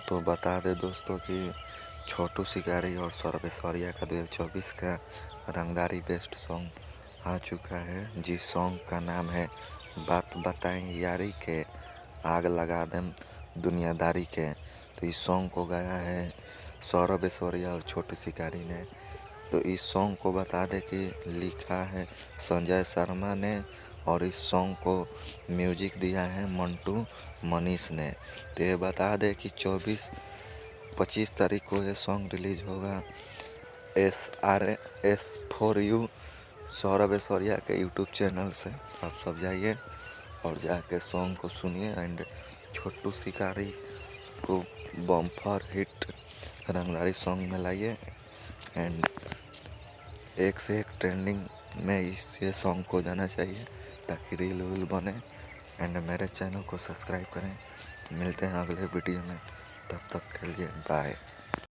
तो बता दें दोस्तों कि छोटू शिकारी और सौरभ ऐश्वर्या का 2024 का रंगदारी बेस्ट सॉन्ग आ चुका है, जिस सॉन्ग का नाम है बात बताएं यारी के, आग लगा दें दुनियादारी के। तो इस सॉन्ग को गाया है सौरभ ऐश्वर्या और छोटू शिकारी ने। तो इस सॉन्ग को बता दें कि लिखा है संजय शर्मा ने और इस सॉन्ग को म्यूजिक दिया है मंटू मनीष ने। तो ये बता दें कि 25 तारीख को ये सॉन्ग रिलीज होगा SRS4U सौरभ ऐश्वर्या के यूट्यूब चैनल से। आप सब जाइए और जाके सॉन्ग को सुनिए एंड छोटू शिकारी को बम्पर हिट रंगदारी सॉन्ग में लाइए एंड एक से एक ट्रेंडिंग में ये सॉन्ग को जाना चाहिए ताकि रील वील बने। एंड मेरे चैनल को सब्सक्राइब करें। मिलते हैं अगले वीडियो में, तब तक के लिए बाय।